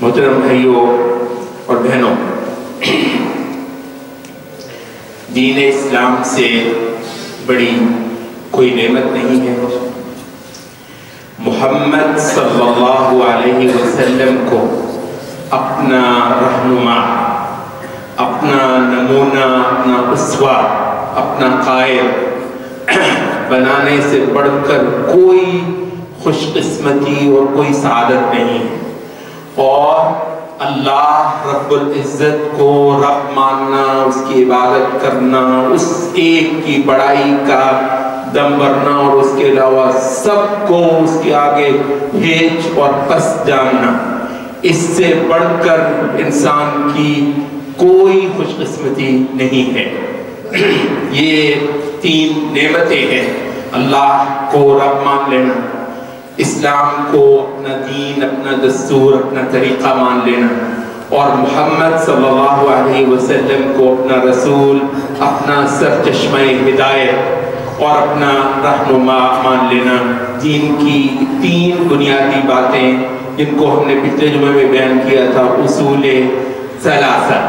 محترم بھائیوں اور بہنوں، دین اسلام سے بڑی کوئی نعمت نہیں ہے۔ محمد صلی اللہ علیہ وسلم کو اپنا رہنما، اپنا نمونہ، اپنا اسوہ، اپنا قائد بنانے سے بڑھ کر کوئی خوش قسمتی اور کوئی سعادت نہیں ہے۔ اور اللہ رب العزت کو رب ماننا، اس کی عبادت کرنا، اس ایک کی بڑائی کا دم بھرنا اور اس کے علاوہ سب کو اس کے آگے ہیچ اور پس جاننا، اس سے بڑھ کر انسان کی کوئی خوش قسمتی نہیں ہے۔ یہ 3 نعمتیں ہیں: اللہ کو رب مان لینا، اسلام کو اپنا دین، اپنا دستور، اپنا طریقہ مان لینا، اور محمد صلی اللہ علیہ وسلم کو اپنا رسول، اپنا سرچشمہ ہدایت اور اپنا رہنما مان لینا۔ دین کی 3 بنیادی باتیں جن کو ہم نے پچھلے جمعے میں بیان کیا تھا، اصول ثلاثہ،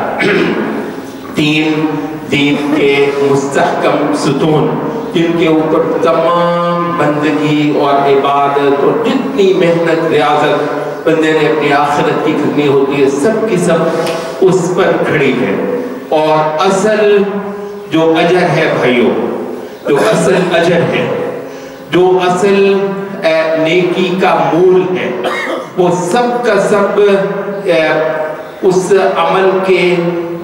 3 دین کے مستحکم ستون جن کے اوپر تمام بندگی اور عبادت اور جتنی محنت ریاضت بندے نے اپنی آخرت کی کرنی ہوتی ہے، سب کی سب اس پر کھڑی ہے۔ اور اصل جو اجر ہے بھائیوں، جو اصل اجر ہے، جو اصل نیکی کا مول ہے، وہ سب کا سب اس عمل کے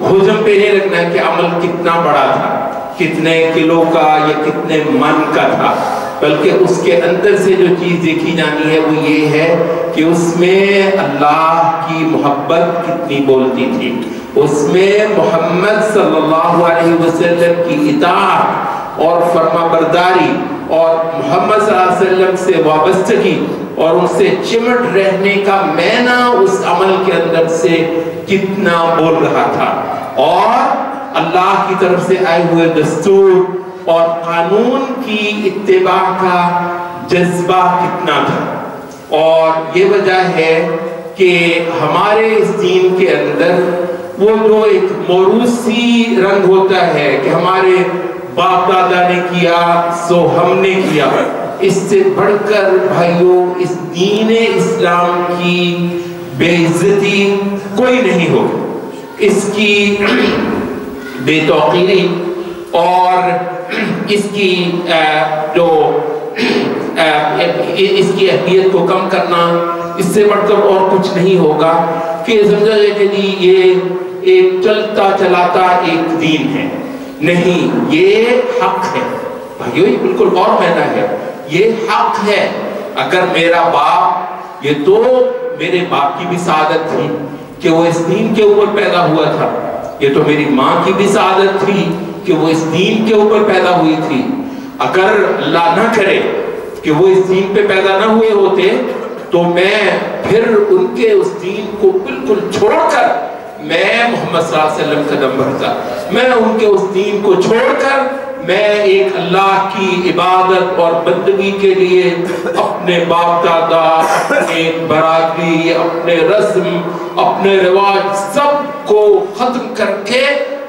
حجم پہ نہیں رکھنا ہے کہ عمل کتنا بڑا تھا، کتنے کلو کا یا کتنے من کا تھا، بلکہ اس کے اندر سے جو چیز دیکھی جانی ہے وہ یہ ہے کہ اس میں اللہ کی محبت کتنی بولتی تھی، اس میں محمد صلی اللہ علیہ وسلم کی اطاعت اور فرما برداری اور محمد صلی اللہ علیہ وسلم سے وابستگی اور ان سے چمٹ رہنے کا معنی اس عمل کے اندر سے کتنا بول رہا تھا، اور اللہ کی طرف سے آئے ہوئے دستور اور قانون کی اتباع کا جذبہ کتنا تھا۔ اور یہ وجہ ہے کہ ہمارے اس دین کے اندر وہ جو ایک موروثی رنگ ہوتا ہے کہ ہمارے باپ دادا نے کیا سو ہم نے کیا، اس سے بڑھ کر بھائیوں اس دین اسلام کی بے عزتی کوئی نہیں ہو، اس کی بے توقیری اور اس کی اس کی اہمیت کو کم کرنا، اس سے بڑھ کر اور کچھ نہیں ہوگا کہ سمجھا جائے کہ یہ ایک چلتا چلاتا ایک دین ہے۔ نہیں، یہ حق ہے بھائیو، یہ بالکل اور معنی ہے، یہ حق ہے۔ اگر میرا باپ، یہ تو میرے باپ کی بھی سعادت تھی کہ وہ اس دین کے اوپر پیدا ہوا تھا، یہ تو میری ماں کی بھی سعادت تھی کہ وہ اس دین کے اوپر پیدا ہوئی تھی۔ اگر اللہ نہ کرے کہ وہ اس دین پہ پیدا نہ ہوئے ہوتے تو میں پھر ان کے اس دین کو بالکل چھوڑ کر میں محمد صلی اللہ علیہ وسلم قدم بڑھتا، میں ان کے اس دین کو چھوڑ کر میں ایک اللہ کی عبادت اور بندگی کے لیے اپنے باپ دادا، اپنے برادری، اپنے رسم، اپنے رواج سب کو ختم کر کے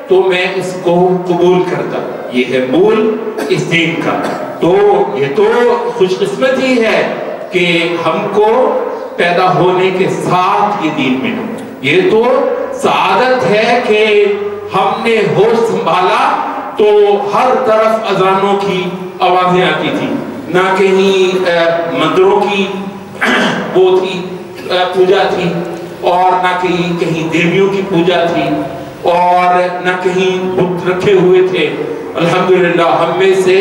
تو میں اس کو قبول کرتا۔ یہ ہے مول اس دین کا۔ تو یہ تو خوش قسمتی ہے کہ ہم کو پیدا ہونے کے ساتھ یہ دین ملا، یہ تو سعادت ہے کہ ہم نے ہوش سنبھالا تو ہر طرف اذانوں کی آوازیں آتی تھی، نہ کہیں مندروں کی وہ تھی پوجا تھی، اور نہ کہیں دیویوں کی پوجا تھی، اور نہ کہیں بت رکھے ہوئے تھے۔ الحمدللہ ہم میں سے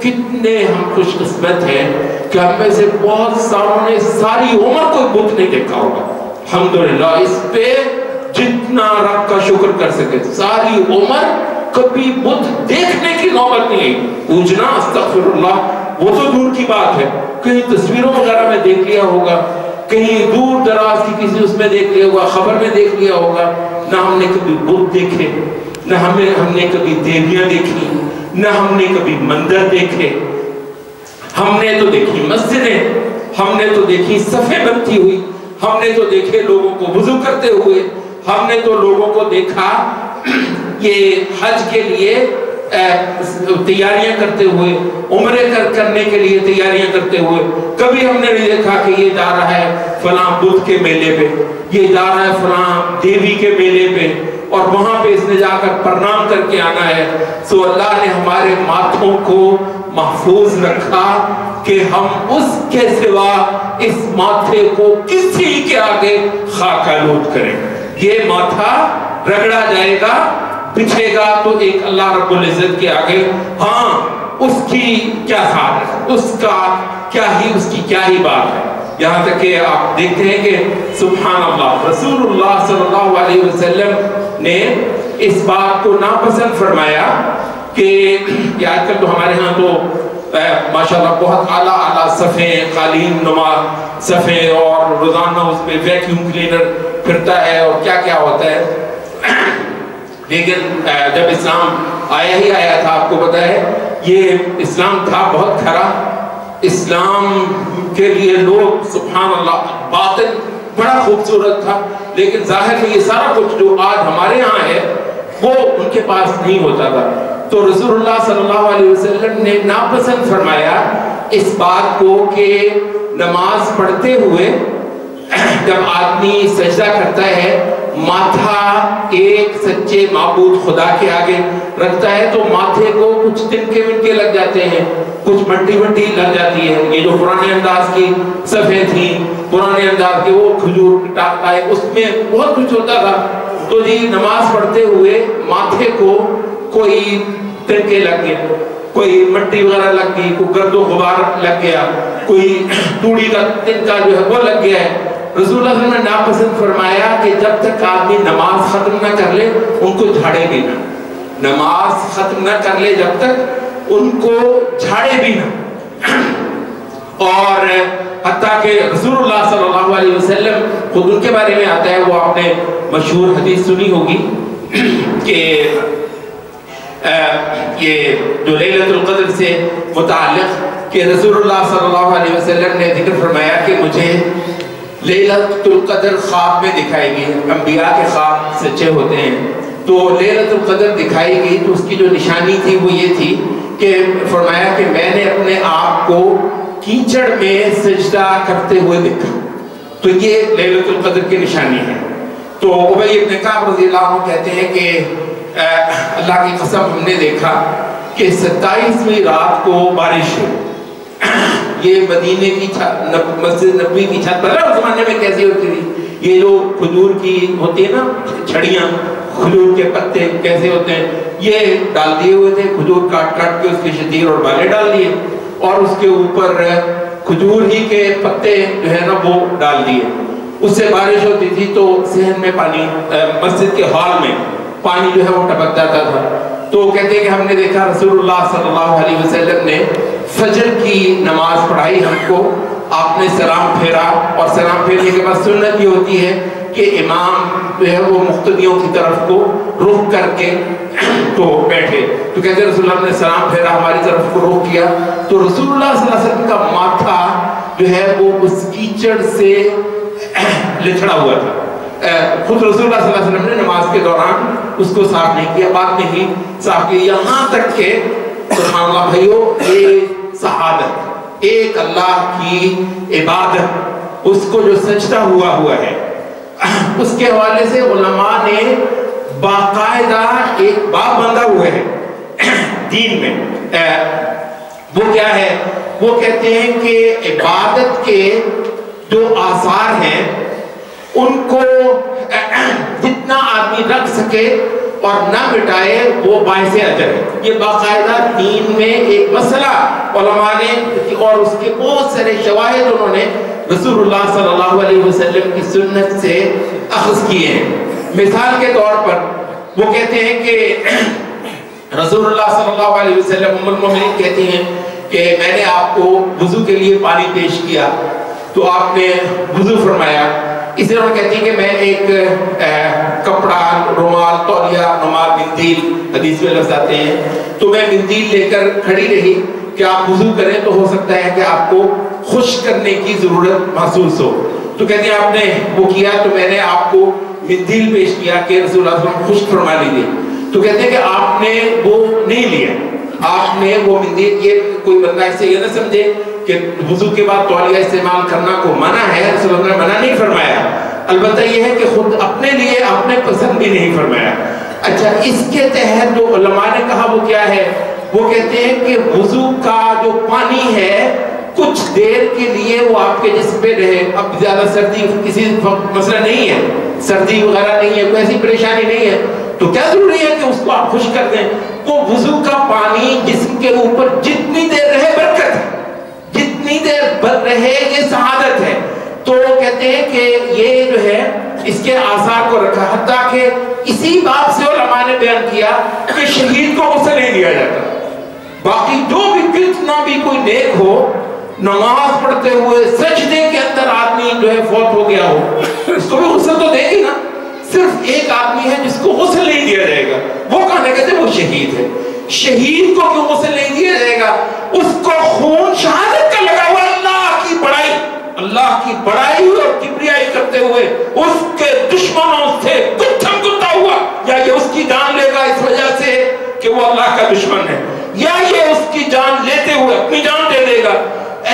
کتنے ہم خوش قسمت ہیں کہ ہم میں سے بہت ساروں نے ساری عمر کوئی بت نہیں دیکھا ہوگا۔ الحمدللہ اس پہ جتنا رب کا شکر کر سکے، ساری عمر کبھی بت دیکھنے کی نوبت نہیں آئی۔ پوجنا استغفراللہ وہ تو دور کی بات ہے، کہیں تصویروں وغیرہ میں دیکھ لیا ہوگا، کہیں دور دراز کی کسی اس میں دیکھ لیا ہوگا، خبر میں دیکھ لیا ہوگا، نہ ہم نے کبھی بت دیکھے، نہ ہم نے کبھی دیویاں دیکھی، نہ ہم نے کبھی مندر دیکھے۔ ہم نے تو دیکھی مسجدیں، ہم نے تو دیکھی صفیں بنتی ہوئی، ہم نے تو دیکھے لوگوں کو وضو کرتے ہوئے، ہم نے تو لوگوں کو دیکھا یہ حج کے لیے تیاریاں کرتے ہوئے، عمرے کرنے کے لیے تیاریاں کرتے ہوئے. کبھی ہم نے نہیں دیکھا کہ یہ جا رہا ہے فلاں بدھ کے میلے پہ، یہ جا رہا ہے فلاں دیوی کے میلے پہ، اور وہاں پہ اس نے جا کر پرنام کر کے آنا ہے. سو اللہ نے ہمارے ماتھوں کو محفوظ رکھا کہ ہم اس کے سوا اس ماتھے کو کسی کے آگے خاک آلود کریں. یہ ماتھا رگڑا جائے گا، بچھے گا تو ایک اللہ رب العزت کے آگے، ہاں اس کی کیا ساتھ، اس کی کیا ہی بات ہے. یہاں تک کہ آپ دیکھتے ہیں کہ سبحان اللہ، رسول اللہ صلی اللہ علیہ وسلم نے اس بات کو ناپسند فرمایا کہ آج کل تو ہمارے ہاں تو ماشاءاللہ بہت اعلیٰ صفیں، قالین نما صفیں، اور روزانہ اس پہ ویکیوم کلینر پھرتا ہے اور کیا کیا ہوتا ہے. لیکن جب اسلام آیا تھا، آپ کو پتہ ہے یہ اسلام تھا بہت کھرا. اسلام کے لیے لوگ سبحان اللہ باطن بڑا خوبصورت تھا، لیکن ظاہر میں یہ سارا کچھ جو آج ہمارے ہاں ہے وہ ان کے پاس نہیں ہوتا تھا. تو رسول اللہ صلی اللہ علیہ وسلم نے ناپسند فرمایا اس بات کو کہ نماز پڑھتے ہوئے جب آدمی سجدہ کرتا ہے، ماتھا ایک سچے معبود خدا کے آگے رکھتا ہے تو ماتھے کو کچھ تنکے ونکے لگ جاتے ہیں، کچھ مٹی لگ جاتی ہے. یہ جو پرانے انداز کی صفیں تھیں، پرانے انداز کے وہ کھجور ٹاکتا ہے، اس میں بہت کچھ ہوتا تھا. تو جی نماز پڑھتے ہوئے ماتھے کو کوئی تنکے لگ گئے، کوئی مٹی وغیرہ لگ گئی، کوئی گرد و غبار لگ گیا، کوئی توڑی کا تنکا جو ہے وہ لگ گیا ہے. رسول اللہ صلی اللہ علیہ وسلم نے ناپسند فرمایا کہ جب تک آدمی نماز ختم نہ کر لے ان کو جھاڑے بھی نہ، نماز ختم نہ کر لے جب تک ان کو جھاڑے بھی نہ. اور حتیٰ کہ رسول اللہ صلی اللہ علیہ وسلم خود ان کے بارے میں آتا ہے، وہ آپ نے مشہور حدیث سنی ہوگی کہ یہ جو لیلۃ القدر سے متعلق کہ رسول اللہ صلی اللہ علیہ وسلم نے ذکر فرمایا کہ مجھے لیلۃ القدر خواب میں دکھائی گئی. انبیاء کے خواب سچے ہوتے ہیں. تو لیلۃ القدر دکھائی گئی تو اس کی جو نشانی تھی وہ یہ تھی کہ فرمایا کہ میں نے اپنے آپ کو کیچڑ میں سجدہ کرتے ہوئے دیکھا. تو یہ لیلۃ القدر کی نشانی ہے. تو ابی بن کعب رضی اللہ عنہ کہتے ہیں کہ اللہ کی قسم ہم نے دیکھا کہ 27ویں رات کو بارش ہوئی. یہ مدینے کی مسجد نبوی کی چھت پر اس زمانے میں کیسی ہوتی تھی، یہ جو کھجور کی ہوتی ہے نا چھڑیاں، کھجور کے پتے کیسے ہوتے ہیں، یہ ڈال دیے ہوئے تھے، کھجور کاٹ کے اس کے شتیر اور بالے ڈال دیے اور اس کے اوپر کھجور ہی کے پتے جو ہے نا وہ ڈال دیے. اس سے بارش ہوتی تھی تو صحن میں پانی، مسجد کے ہال میں پانی جو ہے وہ ٹپک جاتا تھا. تو کہتے ہیں کہ ہم نے دیکھا رسول اللہ صلی اللہ علیہ وسلم نے فجر کی نماز پڑھائی ہم کو، آپ نے سلام پھیرا اور سلام پھیرنے کے بعد سنت یہ ہوتی ہے کہ امام جو ہے وہ مقتدیوں کی طرف کو رخ کر کے تو بیٹھے. تو کہتے ہیں رسول اللہ نے سلام پھیرا، ہماری طرف کو رخ کیا تو رسول اللہ صلی اللہ علیہ وسلم کا ماتھا جو ہے وہ اس کیچڑ سے لچڑا ہوا تھا. خود رسول اللہ صلی اللہ علیہ وسلم نے نماز کے دوران اس کو صاف نہیں کیا، بعد میں ہی صاف کیا. یہاں تک کہ سبحان اللہ بھائیو، یہ سعادت ایک اللہ کی عبادت، اس کو جو سجدہ ہوا ہے، اس کے حوالے سے علماء نے باقاعدہ ایک باب باندھا ہوا ہے دین میں. وہ کیا ہے؟ وہ کہتے ہیں کہ عبادت کے جو آثار ہیں ان کو جتنا آدمی رکھ سکے اور نہ مٹائے وہ باعث اجر ہے. یہ باقاعدہ دین میں ایک مسئلہ علماء نے، اور اس کے بہت سارے شواہد انہوں نے رسول اللہ صلی اللہ علیہ وسلم کی سنت سے اخذ کیے ہیں. مثال کے طور پر وہ کہتے ہیں کہ رسول اللہ صلی اللہ علیہ وسلم ام المؤمنین کہتی ہیں کہ میں نے آپ کو وضو کے لیے پانی پیش کیا تو آپ نے وضو فرمایا. اس طرح کہتی ہیں کہ میں ایک کپڑا، رومال، تولیہ، رومال، مندیل، حدیث میں لفظ آتے ہیں، تو میں مندیل لے کر کھڑی رہی کہ آپ وضو کریں تو ہو سکتا ہے کہ آپ کو خشک کرنے کی ضرورت محسوس ہو. تو کہتے ہیں آپ نے وہ کیا تو میں نے آپ کو مندیل پیش کیا کہ رسول اللہ صلی اللہ علیہ وسلم خشک فرما لیجیے. تو کہتے ہیں کہ آپ نے وہ نہیں لیا, آپ نے وہ مندیل, یہ کوئی بندہ ایسے یہ نہ سمجھے کہ وضو کے بعد تولیہ استعمال کرنا کو منع ہے, رسول اللہ نے منع نہیں فرمایا, البتہ یہ ہے کہ خود اپنے لیے آپ نے پسند بھی نہیں فرمایا. اچھا, اس کے تحت جو علماء نے کہا وہ کیا ہے, وہ کہتے ہیں کہ وضو کا جو پانی ہے کچھ دیر کے لیے وہ آپ کے جسم پہ رہے. اب زیادہ سردی کسی مسئلہ نہیں ہے, سردی وغیرہ نہیں ہے, کوئی ایسی پریشانی نہیں ہے, تو کیا ضروری ہے کہ اس کو آپ خشک کر دیں. وہ وضو کا پانی جسم کے اوپر جتنی دیر رہے برکت ہے, جتنی دیر رہے یہ سعادت ہے. تو کہتے ہیں کہ یہ جو ہے اس کے آثار کو رکھا, حتیٰ کہ اسی بات سے علماء نے بیان کیا کہ شہید کو غسل نہیں دیا جاتا. باقی جو بھی کتنا بھی کوئی نیک ہو, نماز پڑھتے ہوئے سجدے کے اندر آدمی جو ہے فوت ہو گیا ہو, اس کو بھی غسل تو دے گی نا. صرف ایک آدمی ہے جس کو غسل نہیں دیا جائے گا, وہ کہنے کہتے ہیں وہ شہید ہے. شہید کو کیوں غسل نہیں دیا جائے گا؟ اس کو خون شہادت کا لگا ہوا, اللہ کی بڑائی اور کبریائی کرتے ہوئے اس کے دشمنوں سے گتھم گتا ہوا, یا یہ اس کی جان لے گا اس وجہ سے کہ وہ اللہ کا دشمن ہے, یا یہ اس کی جان لیتے ہوئے اپنی جان دے دے گا.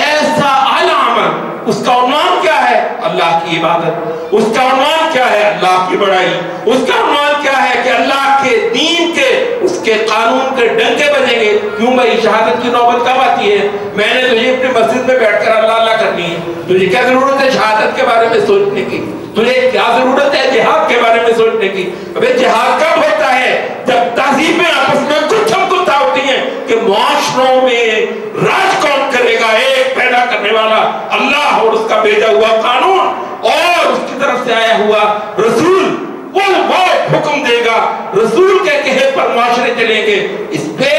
ایسا اعلیٰ عمل, اس کا عنوان کیا ہے؟ اللہ کی عبادت. اس کا عنوان کیا ہے؟ اللہ کی بڑائی. اس کا عنوان کیا ہے کہ اللہ کے دین کے, اس کے قانون کے ڈنکے بجیں گے. کیوں بھائی, شہادت کی نوبت کب آتی ہے؟ میں نے تجھے اپنی مسجد میں بیٹھ کر اللہ اللہ کرنی ہے, تجھے کیا ضرورت ہے شہادت کے بارے میں سوچنے کی؟ تجھے کیا ضرورت ہے جہاد کے بارے میں سوچنے کی؟ ابھی جہاد کب ہوتا ہے؟ جب تہذیبیں آپس میں گتھم گتھا ہوتی ہیں کہ معاشروں میں راج کون کرے گا, ایک پیدا کرنے والا اللہ اور اس کا بھیجا ہوا قانون اور اس کی طرف سے آیا ہوا رسول, وہ حکم دے گا, رسول کے کہے پر معاشرے چلیں گے. اس پہ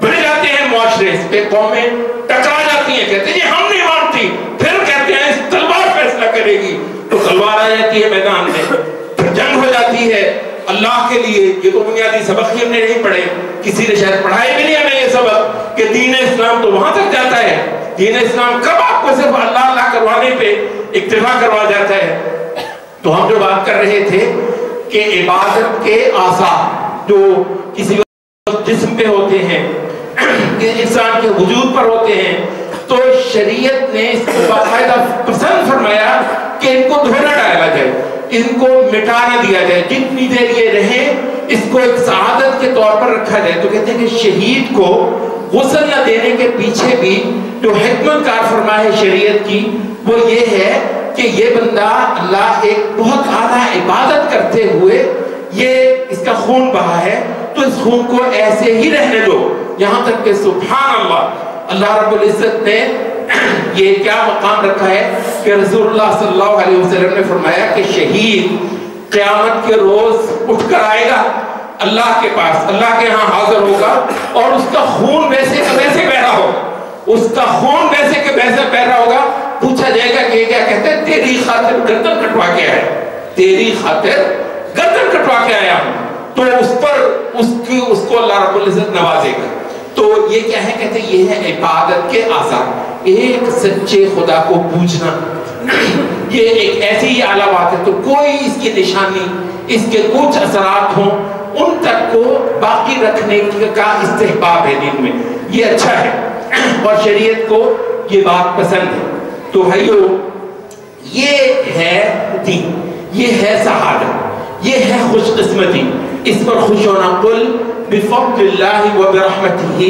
بڑھ جاتے ہیں معاشرے, اس پہ قومیں ٹکرا جاتی ہیں, کہتے ہیں ہم نہیں مانتی, پھر کہتے ہیں اس تلوار فیصلہ کرے گی, تو تلوار آ جاتی ہے میدان میں, پھر جنگ ہو جاتی ہے اللہ کے لیے. یہ تو بنیادی سبق ہی ہم نے نہیں پڑھے, کسی نے شاید پڑھائی بھی نہیں ہمیں یہ سبق کہ دین اسلام تو وہاں تک جاتا ہے. دین اسلام کب آپ کو صرف اللہ اللہ کروانے پہ اکتفا کروا جاتا ہے. تو ہم جو بات کر رہے تھے کہ عبادت کے آثار جو کسی جسم پہ ہوتے ہیں, انسان کے وجود پر ہوتے ہیں, تو شریعت نے اس کو باقاعدہ پسند فرمایا کہ ان کو دھونا ڈالا جائے, ان کو مٹانا دیا جائے, جتنی دیر یہ رہے اس کو ایک سعادت کے طور پر رکھا جائے. تو کہتے ہیں کہ شہید کو غسل نہ دینے کے پیچھے بھی جو حکمت کار فرما ہے شریعت کی, وہ یہ ہے کہ یہ بندہ اللہ ایک بہت اعلیٰ عبادت کرتے ہوئے یہ اس کا خون بہا ہے, تو اس خون کو ایسے ہی رہنے دو یہاں تک کہ سبحان اللہ, اللہ رب العزت نے یہ کیا مقام رکھا ہے کہ رسول اللہ صلی اللہ علیہ وسلم نے فرمایا کہ شہید قیامت کے روز اٹھ کر آئے گا اللہ کے پاس, اللہ کے ہاں حاضر ہوگا, اور اس کا خون ویسے کہ ویسے بہ رہا ہوگا, اس کا خون ویسے کہ ویسے بہ رہا ہوگا. پوچھا جائے گا کہ کیا کہتے ہیں, تیری خاطر گردن کٹوا کے آیا, تیری خاطر گردن کٹوا کے آیا ہوں. تو اس پر اس کو اللہ رب العزت نوازے گا. تو یہ کیا ہے, کہتے ہیں یہ ہے عبادت کے آثار. ایک سچے خدا کو پوچھنا یہ ایک ایسی اعلیٰ بات ہے. تو کوئی اس کی نشانی, اس کے کچھ اثرات ہوں, ان تک کو باقی رکھنے کا استحباب ہے دین میں, یہ اچھا ہے اور شریعت کو یہ بات پسند ہے. تو بھائیو, یہ ہے دین, یہ ہے سعادت, یہ ہے خوش قسمتی, اس پر خوش ہونا. قل بفضل اللہ وبرحمتہ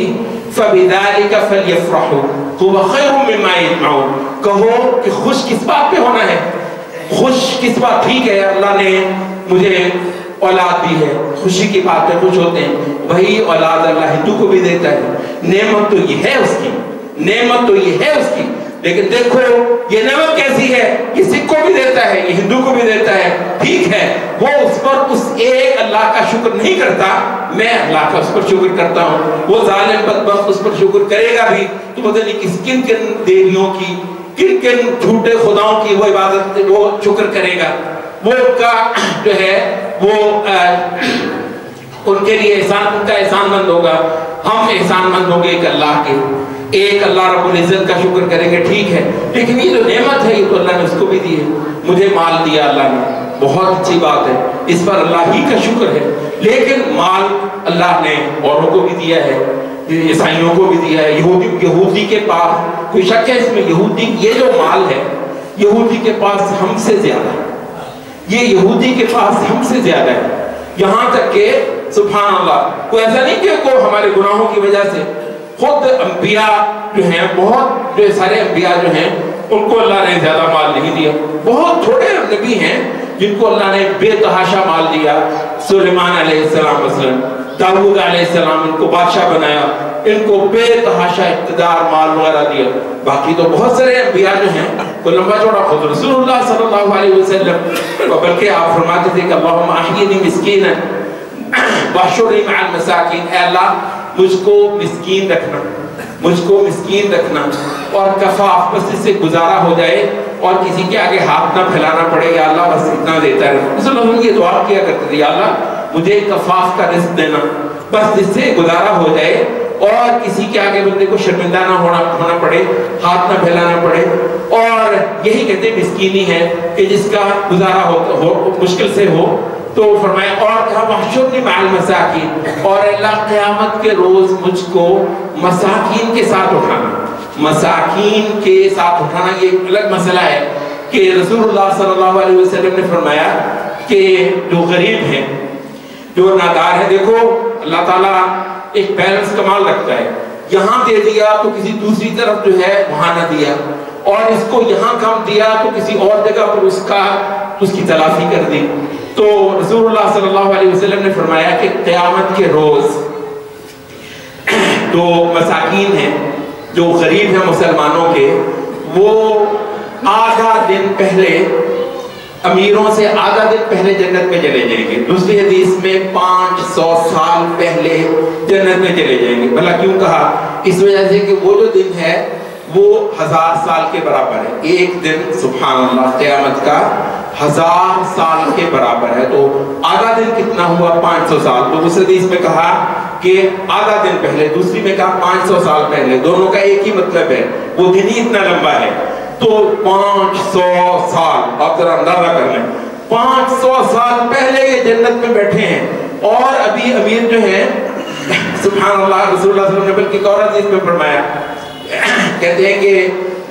فبذلک فلیفرحوا هو خیر مما یجمعون. کہو کہ خوش کس بات پہ ہونا ہے؟ خوش کس بات, ٹھیک ہے اللہ نے مجھے اولاد دی ہے, خوشی کی بات پہ خوش ہوتے ہیں. وہی اولاد اللہ ہندو کو بھی دیتا ہے, نعمت تو یہ ہے اس کی, نعمت تو یہ ہے اس کی, لیکن دیکھو یہ نعمت کیسی ہے, یہ سکھ کو بھی دیتا ہے, یہ ہندو کو بھی دیتا ہے, ٹھیک ہے, وہ اس پر اس ایک اللہ کا شکر نہیں کرتا, میں اللہ کا اس پر شکر کرتا ہوں. وہ ظالم بدبخت اس پر شکر کرے گا بھی تو پتہ نہیں کن کن دیویوں کی, کن کن جھوٹے خداؤں کی وہ عبادت, وہ شکر کرے گا. وہ کا جو ہے وہ ان کے لیے احسان, ان کا احسان مند ہوگا, ہم احسان مند ہوں گے کہ اللہ کے ایک اللہ رب العزت کا شکر کریں گے ٹھیک ہے، لیکن یہ جو نعمت ہے یہ تو اللہ نے اس کو بھی دی ہے. مجھے مال دیا اللہ نے، بہت اچھی بات ہے، اس پر اللہ ہی کا شکر ہے. لیکن مال اللہ نے اوروں کو بھی دیا ہے، عیسائیوں کو بھی دیا ہے. یہودی کے پاس کوئی شک ہے اس میں؟ یہودی یہ جو مال ہے یہودی کے پاس ہم سے زیادہ ہے، یہ یہودی کے پاس ہم سے زیادہ ہے. یہاں تک کہ سبحان اللہ، کوئی ایسا نہیں کہ کوئی ہمارے گناہوں کی وجہ سے، خود انبیاء جو ہیں، بہت جو سارے انبیاء جو ہیں ان کو اللہ نے زیادہ مال نہیں دیا. بہت تھوڑے نبی ہیں جن کو اللہ نے بے تحاشا مال دیا. سلیمان علیہ السلام مثلا، داؤد علیہ السلام، ان کو بادشاہ بنایا، ان کو بے تحاشا اقتدار مال وغیرہ دیا. باقی تو بہت سارے انبیاء جو ہیں وہ لمبا چوڑا، خود رسول اللہ صلی اللہ علیہ وسلم، بلکہ آپ فرماتے تھے کہ اللہم احیینی مسکینا واحشرنی مع المساکین، اے اللہ مجھ کو مسکین رکھنا، مجھ کو مسکین رکھنا اور کفاف، بس اس سے گزارا ہو جائے اور کسی کے آگے ہاتھ نہ پھیلانا پڑے، یا اللہ بس اتنا دیتا ہے. رسول اللہ یہ دعا کیا کرتے تھے، یا اللہ مجھے کفاف کا رزق دینا، بس جس سے گزارا ہو جائے اور کسی کے آگے بندے کو شرمندہ نہ ہونا پڑے، ہاتھ نہ پھیلانا پڑے. اور یہی کہتے ہیں مسکینی ہے کہ جس کا گزارا ہو مشکل سے ہو. تو فرمایا اور کہا واحشرنی مع المساکین، اور اللہ قیامت کے روز مجھ کو مساکین کے ساتھ اٹھانا. مساکین کے ساتھ اٹھانا یہ ایک الگ مسئلہ ہے کہ رسول اللہ صلی اللہ علیہ وسلم نے فرمایا کہ جو غریب ہیں، جو نادار ہے، دیکھو اللہ تعالیٰ ایک بیلنس کمال رکھتا ہے. یہاں دے دیا تو کسی دوسری طرف جو ہے وہاں نہ دیا، اور اس کو یہاں کم دیا تو کسی اور جگہ پر اس کی تلافی کر دی. تو رسول اللہ صلی اللہ علیہ وسلم نے فرمایا کہ قیامت کے روز جو مساکین ہیں، جو غریب ہیں مسلمانوں کے، وہ آدھا دن پہلے، امیروں سے آدھا دن پہلے جنت میں چلے جائیں گے. دوسری حدیث میں 500 سال پہلے جنت میں چلے جائیں گے. بھلا کیوں کہا؟ اس وجہ سے کہ وہ جو دن ہے وہ 1000 سال کے برابر ہے. ایک دن سبحان اللہ قیامت کا 1000 سال کے برابر ہے. تو آدھا دن کتنا ہوا؟ 500 سال. تو اس حدیث میں کہا کہ آدھا دن پہلے، دوسری میں کہا 500 سال پہلے. دونوں کا ایک ہی مطلب ہے، وہ دن ہی اتنا لمبا ہے. تو 500 سال آپ ذرا اندازہ کر لیں، 500 سال پہلے یہ جنت میں بیٹھے ہیں. اور ابھی امیر جو ہیں سبحان اللہ، رسول اللہ صلی اللہ علیہ وسلم نے بلکہ اور حدیث میں فرمایا، کہتے ہیں کہ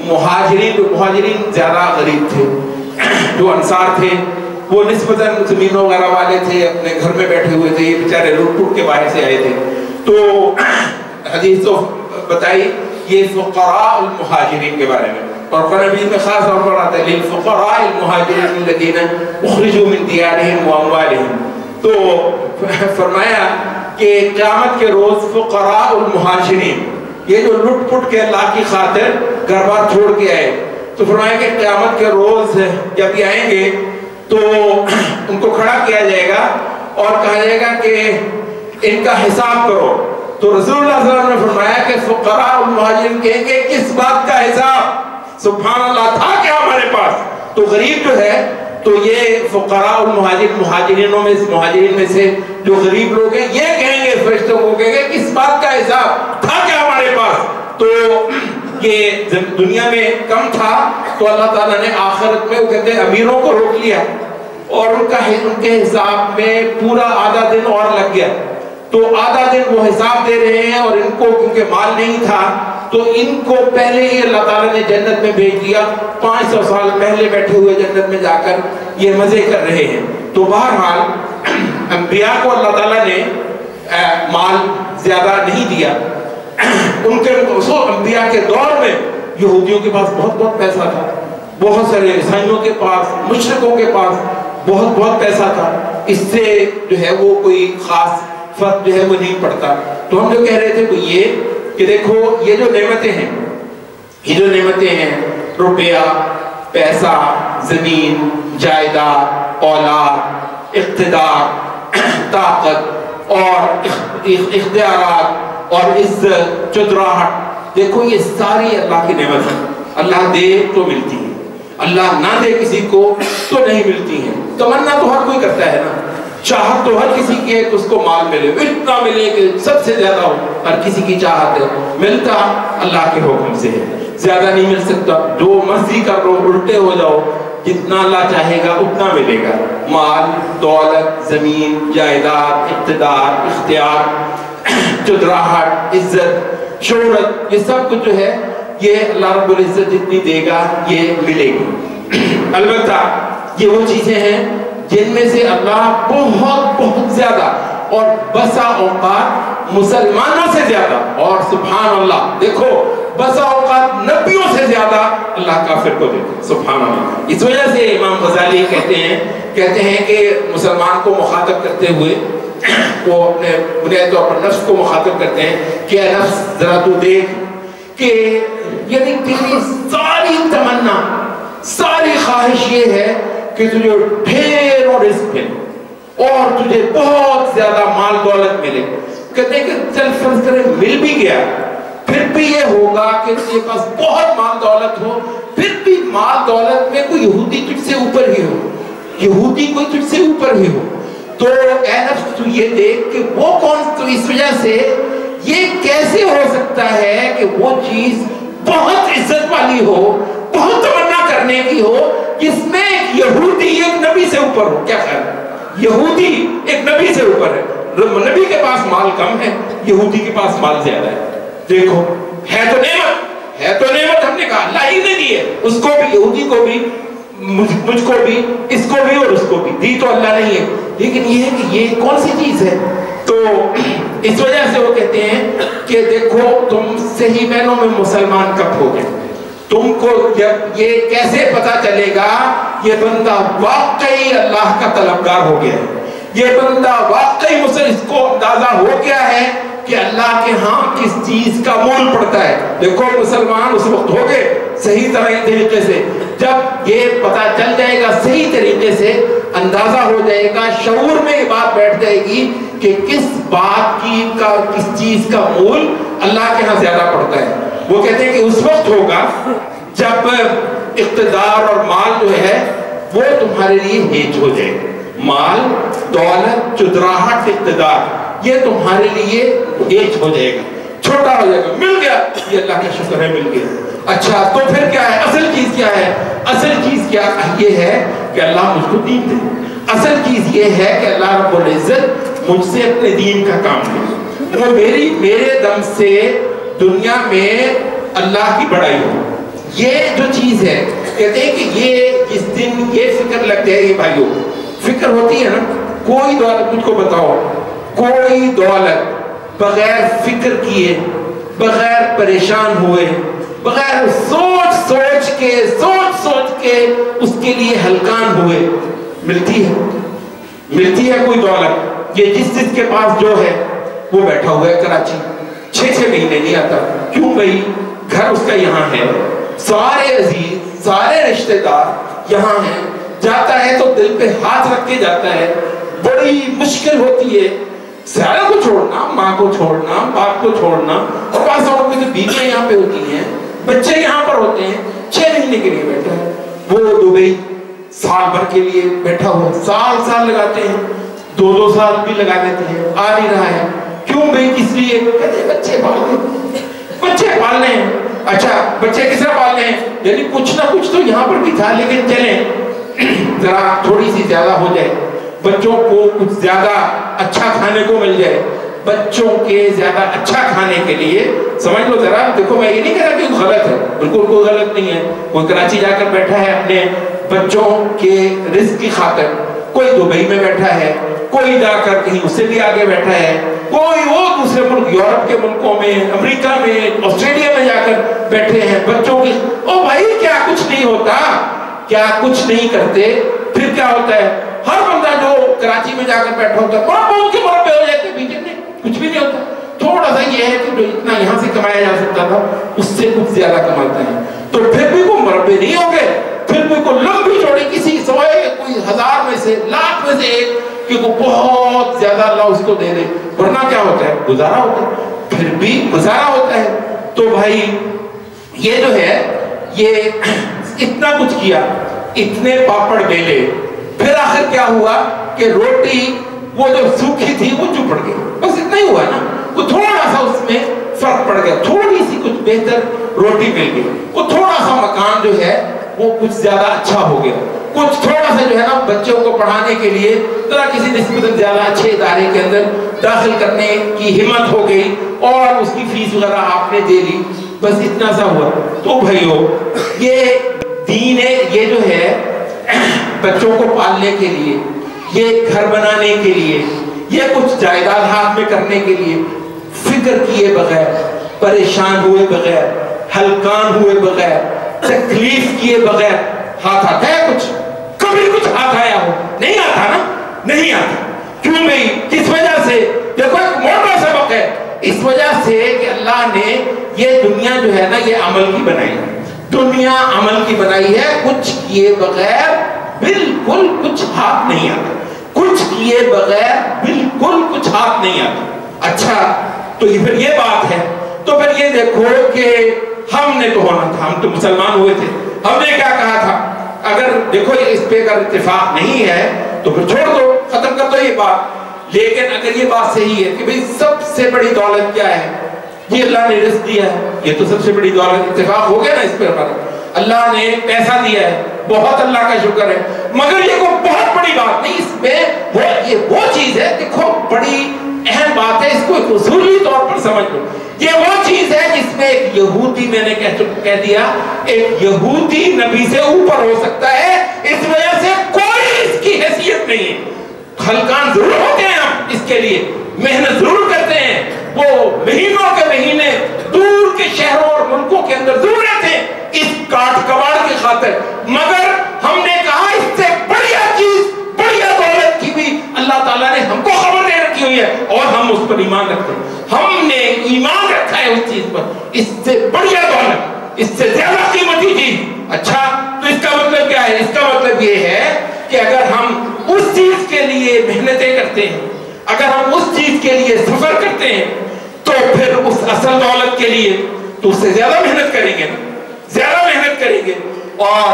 مہاجرین زیادہ غریب تھے. جو انصار تھے وہ نسبتاً زمینوں وغیرہ والے تھے، اپنے گھر میں بیٹھے ہوئے تھے، یہ بیچارے لوٹ پوٹ کے باہر سے آئے تھے. تو حدیث تو بتائی یہ فقراء المہاجرین کے بارے میں، اور قرآن مجید میں خاص طور پر آتا ہے للفقراء المہاجرین الذین اخرجوا من دیارہم واموالہم. تو فرمایا کہ قیامت کے روز فقراء المہاجرین، یہ جو لٹ پٹ کے اللہ کی خاطر گھر بار چھوڑ کے آئے، تو فرمایا کہ قیامت کے روز جب یہ آئیں گے تو ان کو کھڑا کیا جائے گا اور کہا جائے گا کہ ان کا حساب کرو. تو رسول اللہ صلی اللہ علیہ وسلم نے فرمایا کہ فقراء المہاجرین کہیں گے کس بات کا حساب؟ سبحان اللہ، تھا کیا ہمارے پاس؟ تو غریب جو ہے، تو یہ فقراء مہاجرین میں سے جو غریب لوگ ہیں یہ کہیں گے فرشتوں کو، کہیں گے کس بات کا حساب تھا کیا ہمارے پاس؟ تو یہ دنیا میں کم تھا تو اللہ تعالیٰ نے آخرت میں وہ کہتے ہیں امیروں کو روک لیا اور ان کے حساب میں پورا آدھا دن اور لگ گیا. تو آدھا دن وہ حساب دے رہے ہیں اور ان کو کیونکہ مال نہیں تھا تو ان کو پہلے ہی اللہ تعالیٰ نے جنت میں بھیج دیا. 500 سال پہلے بیٹھے ہوئے جنت میں جا کر یہ مزے کر رہے ہیں. تو بہرحال انبیاء کو اللہ تعالیٰ نے مال زیادہ نہیں دیا. ان کے انبیاء کے دور میں یہودیوں کے پاس بہت بہت پیسہ تھا، بہت سارے عیسائیوں کے پاس، مشرکوں کے پاس بہت بہت پیسہ تھا. اس سے جو ہے وہ کوئی خاص فرق جو ہے وہ نہیں پڑتا. تو ہم جو کہہ رہے تھے وہ یہ کہ دیکھو یہ جو نعمتیں ہیں روپیہ، پیسہ، زمین، جائیداد، اولاد، اقتدار، طاقت اور اختیارات اور عزت، چتراہٹ، دیکھو یہ ساری اللہ کی نعمت ہے. اللہ دے تو ملتی ہے، اللہ نہ دے کسی کو تو نہیں ملتی ہیں. تمنا تو ہر کوئی کرتا ہے نا، چاہت تو ہر کسی کی ہے کہ اس کو مال ملے، اتنا ملے کہ سب سے زیادہ ہو، ہر کسی کی چاہت ہے، ملتا اللہ کے حکم سے ہے، زیادہ نہیں مل سکتا، جو مرضی کر لو، الٹے ہو جاؤ، جتنا اللہ چاہے گا اتنا ملے گا، مال، دولت، زمین، جائیداد، اقتدار، اختیار، چودراہٹ، عزت، شہرت، یہ سب کچھ جو ہے یہ اللہ رب العزت جتنی دے گا یہ ملے گی۔ البتہ یہ وہ چیزیں ہیں جن میں سے اللہ بہت بہت زیادہ اور بسا اوقات مسلمانوں سے زیادہ، اور سبحان اللہ دیکھو بسا اوقات نبیوں سے زیادہ اللہ کافر کو دیتے ہیں، سبحان اللہ۔ اس وجہ سے امام غزالی کہتے ہیں کہ مسلمان کو مخاطب کرتے ہوئے وہ اپنے بنیادی طور پر نفس کو مخاطب کرتے ہیں کہ اے نفس ذرا تو دیکھ کہ یعنی تیری ساری تمنا، ساری خواہش یہ ہے کہ تجھے ڈھیر اور رزق ملے اور تجھے بہت زیادہ مال دولت ملے۔ کہتے ہیں کہ چل فرض کرے مل بھی گیا، پھر بھی یہ ہوگا کہ تجھے پاس بہت مال دولت ہو، پھر بھی مال دولت میں کوئی یہودی تجھ سے اوپر ہی ہو، یہودی کوئی تجھ سے اوپر ہی ہو، تو اے نفس تو یہ دیکھ کہ وہ کون، تو اس وجہ سے یہ کیسے ہو سکتا ہے کہ وہ چیز بہت عزت والی ہو، بہت تمنا کرنے کی ہو، جس میں ایک یہودی ایک نبی سے اوپر ہو۔ کیا خیال؟ یہودی ایک نبی سے اوپر ہے، نبی کے پاس مال کم ہے، یہودی کے پاس مال زیادہ ہے۔ دیکھو ہے تو نعمت، ہے تو نعمت، ہم نے کہا اللہ ہی نے دی ہے، اس کو بھی، یہودی کو بھی، مجھ کو بھی، اس کو بھی اور اس کو بھی دی تو اللہ نہیں ہے، لیکن یہ ہے کہ یہ کون سی چیز ہے؟ تو اس وجہ سے وہ کہتے ہیں کہ دیکھو تم صحیح معنوں میں مسلمان کب ہو گئے، تم کو جب یہ کیسے پتا چلے گا یہ بندہ واقعی اللہ کا طلبگار ہو گیا ہے، یہ بندہ واقعی اس کو اندازہ ہو گیا ہے کہ اللہ کے ہاں کس چیز کا مول پڑتا ہے۔ دیکھو مسلمان اس وقت ہو گئے صحیح طریقے سے، جب یہ پتا چل جائے گا صحیح طریقے سے، اندازہ ہو جائے گا، شعور میں یہ بات بیٹھ جائے گی کہ کس بات کی کا، کس چیز کا مول اللہ کے ہاں زیادہ پڑتا ہے۔ وہ کہتے ہیں کہ اس وقت ہوگا جب اقتدار اور مال جو ہے وہ تمہارے لیے ہیج ہو جائے، مال، دولت، چودراہٹ، اقتدار، یہ تمہارے لیے ہیج ہو جائے گا، چھوٹا ہو جائے گا، مل گیا، یہ اللہ کا شکر ہے مل گیا۔ اچھا تو پھر کیا ہے؟ اصل چیز کیا ہے؟ اصل چیز کیا یہ ہے کہ اللہ مجھ کو دین دے، اصل چیز یہ ہے کہ اللہ رب العزت مجھ سے اپنے دین کا کام دے، وہ میرے دم سے دنیا میں اللہ کی بڑائی ہو، یہ جو چیز ہے۔ کہتے ہیں کہ یہ جس دن یہ فکر لگ جائے گی، بھائیو فکر ہوتی ہے نا، کوئی دولت مجھ کو بتاؤ، کوئی دولت بغیر فکر کیے، بغیر پریشان ہوئے، بغیر سوچ سوچ کے اس کے لیے ہلکان ہوئے ملتی ہے کوئی دولت؟ یہ جس کے پاس جو ہے وہ بیٹھا ہوا ہے کراچی، 6 مہینے نہیں آتا، کیوں بھائی؟ گھر اس کا یہاں ہے، سارے عزیز، سارے رشتہ دار یہاں ہیں، جاتا ہے تو دل پہ ہاتھ رکھ کے جاتا ہے، بڑی مشکل ہوتی ہے سارا کو چھوڑنا، ماں کو چھوڑنا، باپ کو چھوڑنا، اور بعض اوقات میں تو بیویاں یہاں پہ ہوتی ہیں، بچے یہاں پر ہوتے ہیں، 6 مہینے کے لیے بیٹھا ہے، وہ دبئی سال بھر کے لیے بیٹھا ہوا، سال لگاتے ہیں، 2 سال بھی لگا دیتے ہیں، آ نہیں رہا ہے، کیوں بھائی؟ کس لیے؟ کہتے ہیں بچے پالنے ہیں۔ اچھا بچے کس طرح پالنے ہیں؟ یعنی کچھ نہ کچھ تو یہاں پر بھی تھا، لیکن چلیں ذرا تھوڑی سی زیادہ ہو جائے، بچوں کو کچھ زیادہ اچھا کھانے کو مل جائے، بچوں کے زیادہ اچھا کھانے کے لیے سمجھ لو ذرا، دیکھو میں یہ نہیں کہہ رہا کہ غلط ہے، بالکل کوئی غلط نہیں ہے، کوئی کراچی جا کر بیٹھا ہے اپنے بچوں کے رزق کی خاطر، کوئی دبئی میں بیٹھا ہے، کوئی جا کر کہیں اس سے بھی آگے بیٹھا ہے، کوئی وہ دوسرے ملک، یورپ کے ملکوں میں، امریکہ میں، آسٹریلیا میں جا کر بیٹھے ہیں بچوں کی، او بھائی کیا کچھ نہیں ہوتا؟ کیا کچھ نہیں کرتے؟ پھر کیا ہوتا ہے؟ ہر بندہ جو کراچی میں جا کر بیٹھا ہوتا ہے مربع ہو جاتے ہیں، بیچے نہیں، کچھ بھی نہیں ہوتا، تھوڑا سا یہ ہے کہ جو اتنا یہاں سے کمایا جا سکتا تھا اس سے کچھ زیادہ کماتا ہے، تو پھر بھی کوئی مربع نہیں ہو گئے، پھر بھی کوئی لمبی چوڑی کسی سوائے کوئی 1000 میں سے، لاکھ میں سے ایک کہ وہ بہت زیادہ اللہ اس کو دے دے، ورنہ کیا ہوتا ہے؟ گزارا ہوتا ہے، پھر بھی گزارا ہوتا ہے۔ تو بھائی یہ جو ہے یہ اتنا کچھ کیا، اتنے پاپڑ بیلے، پھر آخر کیا ہوا کہ روٹی وہ جو سوکھی تھی وہ چپ پڑ گئی، بس اتنا ہی ہوا نا، وہ تھوڑا سا اس میں فرق پڑ گیا، تھوڑی سی کچھ بہتر روٹی مل گئی، وہ تھوڑا سا مکان جو ہے وہ کچھ زیادہ اچھا ہو گیا، کچھ تھوڑا سا جو ہے نا بچوں کو پڑھانے کے لیے ذرا کسی نسبتاً زیادہ اچھے ادارے کے اندر داخل کرنے کی ہمت ہو گئی اور اس کی فیس وغیرہ آپ نے دے لی، بس اتنا سا ہوا۔ تو بھائیو یہ دین ہے، یہ جو ہے بچوں کو پالنے کے لیے، یہ گھر بنانے کے لیے، یہ کچھ جائیداد ہاتھ میں کرنے کے لیے فکر کیے بغیر، پریشان ہوئے بغیر، ہلکان ہوئے بغیر، تکلیف کیے بغیر ہاتھ آتا ہے کچھ؟ کبھی کچھ ہاتھ آیا ہو؟ نہیں آتا نا، نہیں آتا۔ کیوں بھئی؟ کس وجہ سے؟ دیکھو ایک موٹا سبق ہے، اس وجہ سے کہ اللہ نے یہ دنیا جو ہے نا یہ عمل کی بنائی ہے، دنیا عمل کی بنائی ہے، کچھ کیے بغیر بالکل کچھ ہاتھ نہیں آتا، کچھ کیے بغیر بالکل کچھ ہاتھ نہیں آتا۔ اچھا تو پھر یہ بات ہے، تو پھر یہ دیکھو کہ ہم نے تو ہونا تھا، ہم تو مسلمان ہوئے تھے، ہم نے کیا کہا تھا؟ اگر دیکھو اس پہ اگر اتفاق نہیں ہے تو پھر چھوڑ دو، ختم کر دو یہ بات۔ لیکن اگر یہ بات صحیح ہے کہ بھئی سب سے بڑی دولت کیا ہے؟ یہ اللہ نے رزق دیا ہے، یہ تو سب سے بڑی دولت، اتفاق ہو گیا نا اس پر؟ اللہ نے پیسہ دیا ہے، بہت اللہ کا شکر ہے، مگر یہ کوئی بہت بڑی بات نہیں، اس میں یہ وہ چیز ہے، دیکھو بڑی اہم بات ہے، اس کو ایک اصولی طور پر سمجھ لو، یہ وہ چیز ہے جس میں ایک یہودی، میں نے کہہ دیا، ایک یہودی نبی سے اوپر ہو سکتا ہے، اس وجہ سے کوئی اس کی حیثیت نہیں ہے۔ خلقان ضرور ہوتے ہیں ہم اس کے لیے، محنت ضرور کرتے ہیں، وہ مہینوں کے مہینے دور کے شہروں اور ملکوں کے اندر ضرور رہتے ہیں اس کاٹ کباڑ کی خاطر، مگر ہم نے کہا اس سے بڑھیا چیز، بڑھیا دولت کی بھی اللہ تعالیٰ نے ہم کو خبر دے رکھی ہوئی ہے اور ہم اس پر ایمان رکھتے ہیں، ہم نے ایمان رکھا ہے اس چیز پر، اس سے بڑھیا دولت، اس سے زیادہ قیمتی چیز۔ اچھا تو اس کا مطلب کیا ہے؟ اس کا مطلب یہ ہے کہ اگر ہم اس چیز کے لیے محنتیں کرتے ہیں، اگر ہم اس چیز کے لیے سفر کرتے ہیں، تو پھر اس اصل دولت کے لیے تو اس سے زیادہ محنت کریں گے نا، زیادہ محنت کریں گے۔ اور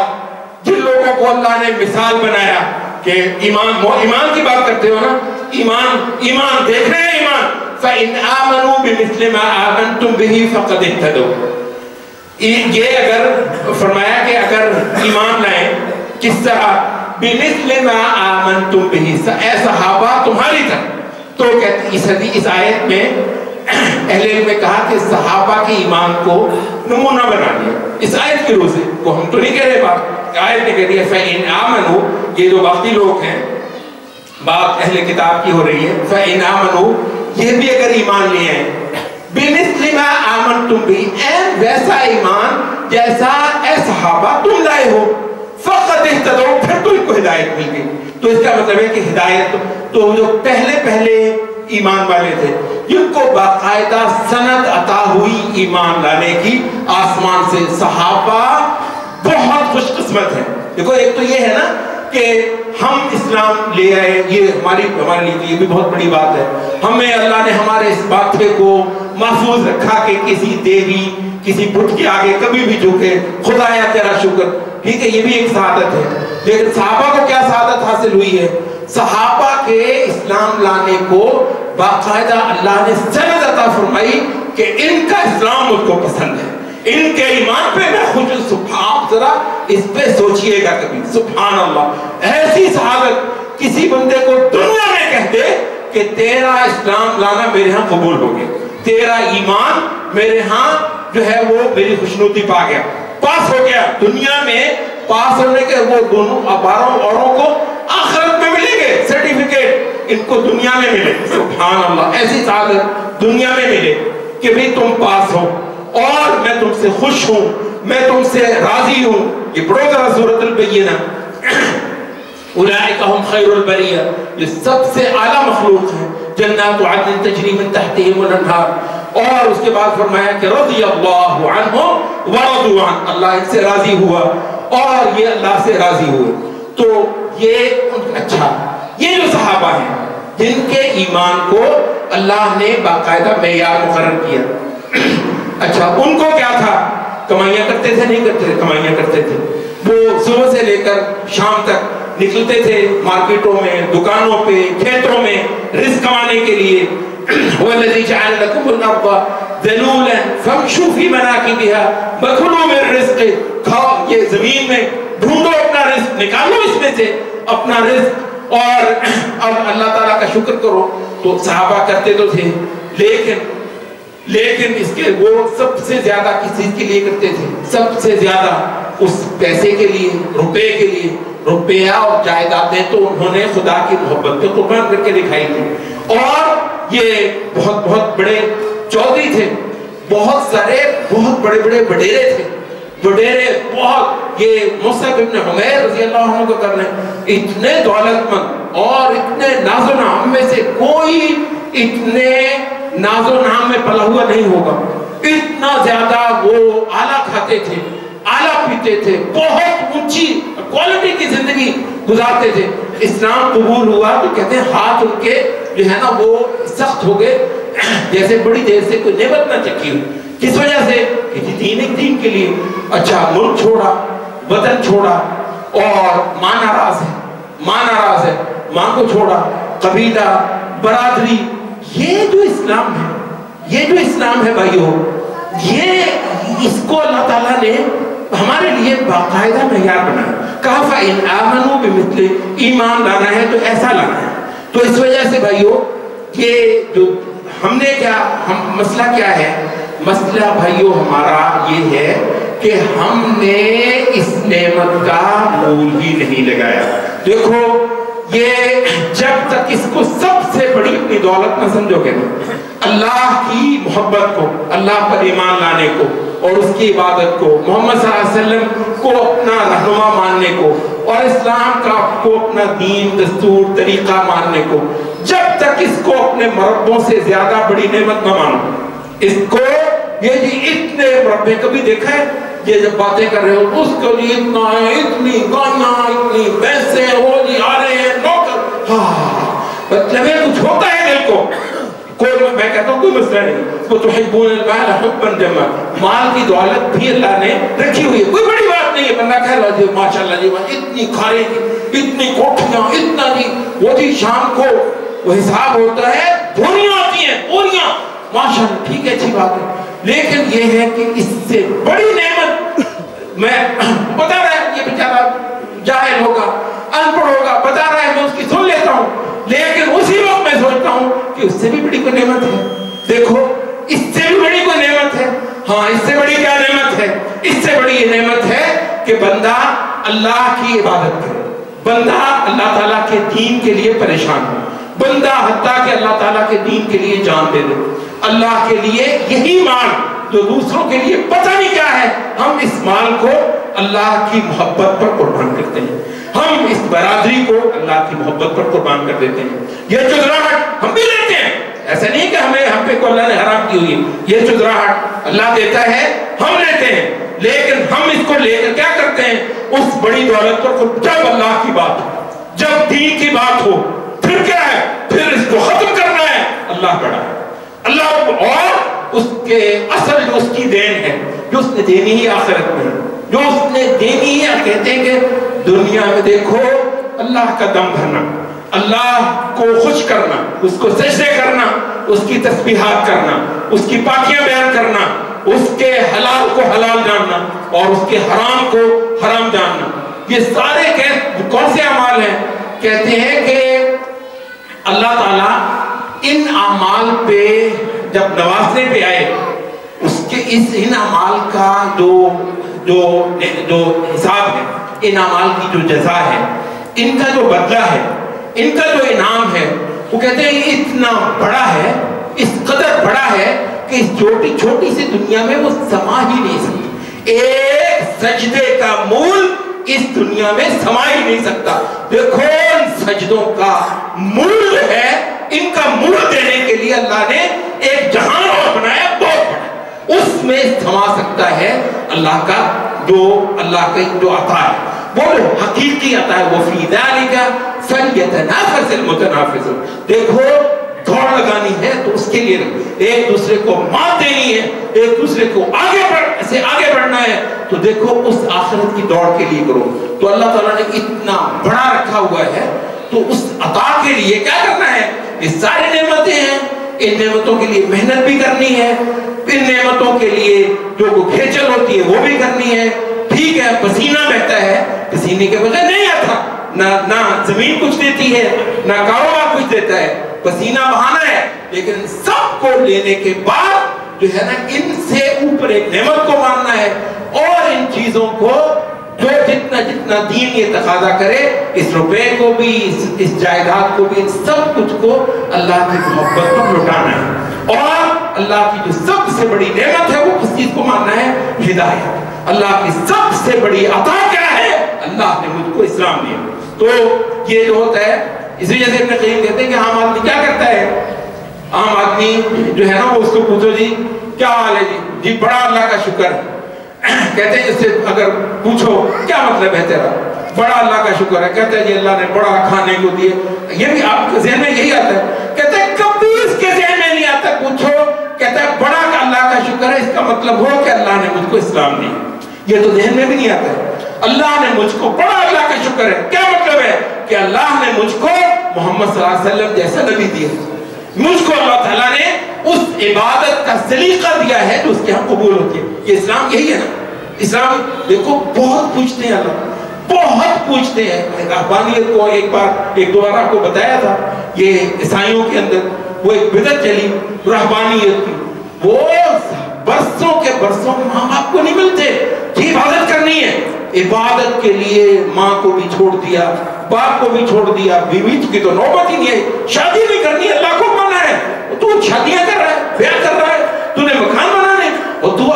جن لوگوں کو اللہ نے مثال بنایا کہ ایمان کی بات کرتے ہو نا، ایمان دیکھ رہے ہیں، ایمان فَإِنْ آمَنُوا بِمِثْلِ مَا آمَنْتُمْ بِهِ فَقَدِ اهْتَدَوْا، یہ اگر فرمایا کہ اگر ایمان لائیں کس طرح، بِمِثْلِ مَا آمَنْتُمْ بِهِ، اے صحابہ تمہاری طرح، تو کہتے اس آیت میں اہل علم نے کہا کہ صحابہ کے ایمان کو نمونہ بنا دیا اس آیت کی روح سے، کو ہم تو نہیں کہہ رہے، بات آیت نے کہہ دیا فَإِنْ آمَنُوا، یہ جو باقی لوگ ہیں، بات اہل کتاب کی ہو رہی ہے، فَإِنْ آمَنُوا، یہ بھی اگر ایمان لے آئیں، بِمِثْلِ مَا آمَنْتُمْ بِهِ، ویسا ایمان جیسا اے صحابہ تم لائے ہو، فَقَدْ اهْتَدَوْا، پھر تو ان کو ہدایت مل گئی۔ تو اس کا مطلب ہے کہ ہدایت تو جو پہلے ایمان والے تھے، جن کو باقاعدہ سند عطا ہوئی ایمان لانے کی آسمان سے، صحابہ بہت خوش قسمت ہیں۔ دیکھو ایک تو یہ ہے نا کہ ہم اسلام لے آئے، یہ ہمارے لیے یہ بھی بہت بڑی بات ہے، ہمیں اللہ نے ہمارے اس باتھے کو محفوظ رکھا کہ کسی دیوی، کسی بت کے آگے کبھی بھی جھکے، خدایا تیرا شکر، ٹھیک ہے، یہ بھی ایک سعادت ہے۔ لیکن صحابہ کو کیا سعادت حاصل ہوئی ہے؟ صحابہ کے اسلام لانے کو باقاعدہ اللہ نے سند عطا فرمائی کہ ان کا اسلام مجھ کو پسند ہے، ان کے ایمان پہ میں خوش ہوں۔ آپ ذرا اس پہ سوچئے گا کبھی، سبحان اللہ، ایسی سعادت کسی بندے کو دنیا میں کہہ دے کہ تیرا اسلام لانا میرے ہاں قبول ہو گیا، تیرا ایمان میرے ہاں جو ہے وہ میری خوشنودی پا گیا، پاس ہو گیا۔ دنیا میں پاس ہونے کے وہ دونوں 12 اوروں کو آخرت میں ملیں گے سرٹیفکیٹ، ان کو دنیا میں ملے، سبحان اللہ، ایسی سعادت دنیا میں ملے کہ بھی تم پاس ہو اور میں تم سے خوش ہوں، میں تم سے راضی ہوں۔ یہ پڑھو ذرا سورۃ البینہ، اولئک ہم خیر البریہ، یہ سب سے اعلیٰ مخلوق ہیں، جنات عدن تجری من تحتہم الانہار، اور اس کے بعد فرمایا کہ رضی اللہ عنہم ورضوا عنہ، اللہ ان سے راضی ہوا اور یہ اللہ سے راضی ہوئے۔ تو یہ اچھا، یہ جو صحابہ ہیں جن کے ایمان کو اللہ نے باقاعدہ معیار مقرر کیا، اچھا ان کو کیا تھا؟ کمائیاں کرتے تھے نہیں کرتے تھے؟ کمائیاں کرتے تھے۔ وہ صبح سے لے کر شام تک نکلتے تھے مارکیٹوں میں، دکانوں پہ، کھیتوں میں رزق کمانے کے لیے. وَالَّذِي جَعَلَ لَكُمُ الْأَرْضَ ذَلُولًا فَامْشُوا فِي مَنَاكِبِهَا وَكُلُوا مِن رِّزْقِهِ. کھاؤ یہ زمین میں، ڈھونڈو اپنا رزق، نکالو اس میں سے اپنا رزق، اور اب اللہ تعالیٰ کا شکر کرو. تو صحابہ کرتے تو تھے، لیکن اس کے وہ سب سے زیادہ کس چیز کے لیے کرتے تھے؟ سب سے زیادہ اس پیسے کے لیے، روپے کے لیے. روپیہ اور جائیدادیں تو انہوں نے خدا کی محبت کو قربان کر کے دکھائی تھی. اور یہ بہت بڑے چودھری تھے، بہت سارے بہت بڑے وڈیرے تھے، وڈیرے بہت. یہ مصعب ابن عمیر رضی اللہ عنہ کو کر لیں، اتنے دولت مند اور اتنے ناز و نعام میں سے کوئی اتنے ناز و نعام میں پلا ہوا نہیں ہوگا. اتنا زیادہ وہ اعلیٰ کھاتے تھے، اعلیٰ پیتے تھے، بہت اونچی کوالٹی کی زندگی گزارتے تھے. اسلام قبول ہوا تو کہتے ہیں ہاتھ ان کے جو ہے نا وہ سخت ہو گئے، جیسے بڑی دیر سے کوئی نعمت نہ چکی ہو. کس وجہ سے؟ کہ دین کے لیے. اچھا، ملک چھوڑا، وطن چھوڑا، اور ماں ناراض ہے، ماں کو چھوڑا، قبیلہ، برادری. یہ جو اسلام ہے بھائیو، یہ اس کو اللہ تعالیٰ نے ہمارے لیے باقاعدہ معیار بنایا. کہا فَإِنْ آمَنُوا بِمِثْلِ، ایمان لانا ہے تو ایسا لانا ہے. تو اس وجہ سے بھائیو یہ جو ہم نے مسئلہ کیا ہے؟ مسئلہ بھائیو ہمارا یہ ہے کہ ہم نے اس نعمت کا مول ہی نہیں لگایا. دیکھو یہ جب تک اس کو سب سے بڑی اپنی دولت نہ سمجھو گے نا، اللہ کی محبت کو، اللہ پر ایمان لانے کو، اور اس کی عبادت کو، محمد صلی اللہ علیہ وسلم کو اپنا رہنما ماننے کو، اور اسلام کو اپنا دین، دستور، طریقہ ماننے کو، جب تک اس کو اپنے مربوں سے زیادہ بڑی نعمت نہ مانو. اس کو یہ جی اتنے مربے کبھی دیکھا ہے؟ یہ جب باتیں کر رہے ہو اس کے لیے اتنا ہے، اتنی گاڑیاں، اتنی پیسے، وہ جی آ رہے ہیں نوکر. مطلب کچھ ہوتا ہے دل کو. میں کہتا ہوں کوئی مسئلہ نہیں. وہ تحبون المال حبا جما، مال کی دولت بھی اللہ نے رکھی ہوئی ہے، کوئی بڑی بات نہیں ہے. بندہ کہہ رہا جی ماشاءاللہ جی اتنی کھارے کی، اتنی کوٹھیاں، اتنا جی. وہ جی شام کو وہ حساب ہوتا ہے، دھونیاں آتی ہیں پوریاں، ماشاءاللہ ٹھیک ہے، اچھی بات ہے. لیکن یہ ہے کہ اس سے بڑی نعمت میں بتا رہا ہے، یہ بیچارہ جاہل ہوگا، ان پڑھ ہوگا، بتا رہا ہے، میں اس کی سن لیتا ہوں، لیکن اسی وقت میں سوچتا ہوں کہ اس سے بھی بڑی کوئی نعمت ہے. دیکھو اس سے بھی بڑی کوئی نعمت ہے. ہاں، اس سے بڑی کیا نعمت ہے؟ اس سے بڑی یہ نعمت ہے کہ بندہ اللہ کی عبادت کرے، بندہ اللہ تعالیٰ کے دین کے لیے پریشان ہو، بندہ حتیٰ کہ اللہ تعالیٰ کے دین کے لیے جان دے دے. اللہ کے لیے یہی مال جو دوسروں کے لیے پتہ نہیں کیا ہے، ہم اس مال کو اللہ کی محبت پر قربان کرتے ہیں. ہم اس برادری کو اللہ کی محبت پر قربان کر دیتے ہیں. یہ چودراہٹ ہم بھی لیتے ہیں، ایسا نہیں کہ ہم پہ کو اللہ نے حرام کی ہوئی. یہ چودراہٹ اللہ دیتا ہے، ہم لیتے ہیں، لیکن ہم اس کو لے کر کیا کرتے ہیں؟ اس بڑی دولت پر. جب اللہ کی بات ہو، جب دین کی بات ہو، پھر کیا ہے؟ پھر اس کو ختم کرنا ہے. اللہ بڑا ہے، اللہ، اور اس کے اصل جو اس کی دین ہے، جو اس نے دینی ہی آخرت میں، جو اس نے دینی ہی. کہتے ہیں کہ دنیا میں دیکھو اللہ کا دم بھرنا، اللہ کو خوش کرنا، اس کو سجدے کرنا، اس کی تسبیحات کرنا، اس کی پاکیاں بیان کرنا، اس کے حلال کو حلال جاننا اور اس کے حرام کو حرام جاننا، یہ سارے کون سے اعمال ہیں؟ کہتے ہیں کہ اللہ تعالیٰ ان اعمال پہ جب نوازنے پہ آئے، ان اعمال کا جو حساب ہے، ان اعمال کی جو جزا ہے، ان کا جو بدلہ ہے، ان کا جو انعام ہے، وہ کہتے ہیں اتنا بڑا ہے، اس قدر بڑا ہے کہ اس چھوٹی سی دنیا میں وہ سما ہی نہیں سکتی. ایک سجدے کا مول اس دنیا میں سما ہی نہیں سکتا. دیکھو ان سجدوں کا مول ہے، ان کا مول دینے کے لیے اللہ نے ایک جہان اور بنایا بہت بڑا، اس میں سما سکتا ہے اللہ کا جو عطا ہے، وہ جو حقیقی عطا ہے. وہ فی ذالک فلیتنافس المتنافسون. دیکھو دوڑ لگانی ہے تو اس کے لیے ایک دوسرے کو مات دینی ہے, ایک دوسرے کو آگے بڑھنا ہے, تو دیکھو اس آخرت کی دوڑ کے لیے کرو. تو اللہ تعالیٰ نے اتنا بڑا رکھا ہوا ہے, تو اس عطا کے لیے کیا کرنا ہے؟ یہ ساری نعمتیں ہیں, ان نعمتوں کے لیے محنت بھی کرنی ہے, ان نعمتوں کے لیے جو کھیچل ہوتی ہے وہ بھی کرنی ہے. ٹھیک ہے, پسینہ بہتا ہے, پسینے کے بغیر نہیں آتا, نہ زمین کچھ دیتی ہے, نہ کاروبار کچھ دیتا ہے, پسینہ بہانا ہے. لیکن سب کو لینے کے بعد جو ہے نا, ان سے اوپر ایک نعمت کو ماننا ہے, اور ان چیزوں کو جو جتنا دین یہ تقاضا کرے, اس روپے کو بھی, اس جائیداد کو بھی, سب کچھ کو اللہ کی محبت پر لٹانا ہے. اور اللہ کی جو سب سے بڑی نعمت ہے وہ کس چیز کو ماننا ہے؟ ہدایت. اللہ کی سب سے بڑی عطا کیا ہے؟ اللہ نے مجھ کو اسلام دیا. تو یہ جو ہوتا ہے, اسی وجہ سے ابن قیم کہتے ہیں کہ عام آدمی کیا کرتا ہے, عام آدمی جو ہے نا وہ اس کو پوچھو جی کیا حال ہے, جی بڑا اللہ کا شکر ہے. کہتے ہیں اس سے اگر پوچھو کیا مطلب ہے تیرا, بڑا اللہ کا شکر ہے. کہتے ہیں جی اللہ نے بڑا کھانے کو دیے. یہ بھی آپ کے ذہن میں یہی آتا ہے. کہتے ہیں کبھی اس کے ذہن میں نہیں آتا. پوچھو, کہتا ہے بڑا اللہ کا شکر ہے, اس کا مطلب ہو کہ اللہ نے مجھ کو اسلام دیا. یہ تو ذہن میں بھی نہیں آتا ہے. اللہ نے مجھ کو, بڑا اللہ کا شکر ہے, کیا مطلب ہے کہ اللہ نے مجھ کو محمد صلی اللہ علیہ وسلم جیسا نبی دیا. مجھ کو اللہ تعالیٰ نے اس عبادت کا سلیقہ دیا ہے جو اس کے ہاں قبول ہوتی ہے. یہ اسلام یہی ہے نا. اسلام دیکھو بہت پوچھتے ہیں, اللہ بہت پوچھتے ہیں. رہبانیت کو ایک دو بار آپ کو بتایا تھا, یہ عیسائیوں کے اندر وہ ایک بدعت چلی رہبانیت کی. وہ برسوں کے برسوں ماں باپ کو نہیں ملتے, یہ عبادت کرنی ہے. عبادت کے لیے ماں کو بھی چھوڑ دیا, باپ کو بھی چھوڑ دیا, بیوی کی تو نوبت ہی نہیں ہے. شادی بھی کرنی ہے, اللہ کو مانا ہے, تو شادیاں کر رہا ہے, بیاہ کر رہا ہے, تو نے مکان بنانے, اور تو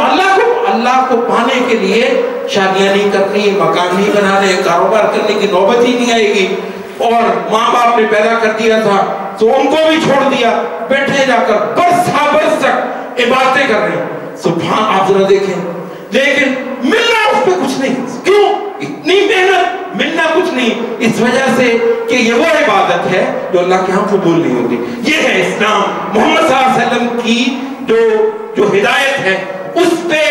اللہ کو پانے کے لیے شادیاں نہیں کرنی, مکان نہیں بنانے, کاروبار کرنے کی نوبت ہی نہیں آئے گی. اور ماں باپ نے پیدا کر دیا تھا تو ان کو بھی چھوڑ دیا, بیٹھے جا کر برس تک عبادتیں کر رہے ہیں. سبحان, آپ ذرا دیکھیں. لیکن ملنا اس پہ کچھ نہیں. کیوں اتنی محنت, ملنا کچھ نہیں, اس وجہ سے کہ یہ وہ عبادت ہے جو اللہ کے ہاں قبول نہیں ہوتی. یہ ہے اسلام. محمد صلی اللہ علیہ وسلم کی جو ہدایت ہے, اس پہ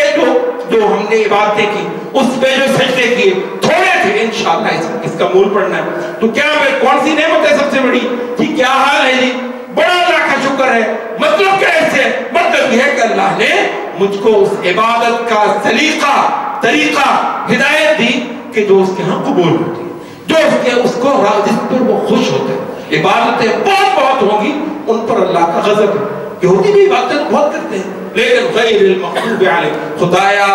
جو ہم نے عبادتیں کی, اس پہ جو سجدے کیے تھوڑے تھے, انشاءاللہ اس کا مول پڑھنا ہے. تو کیا کون سی نعمت ہے سب سے بڑی جی؟ کیا حال ہے جی؟ بڑا اللہ کا شکر ہے. مطلب کیا ہے؟ مطلب یہ ہے کہ اللہ نے مجھ کو اس عبادت کا طریقہ ہدایت دی کہ جو اس کے ہاں قبول ہوتی ہے, جو اس کو جس پر وہ خوش ہوتے ہیں. عبادتیں بہت ہوں گی, ان پر اللہ کا غضب ہے. یہودی بھی عبادت بہت کرتے ہیں, لیکن غیر المغضوب علیہم, خدایا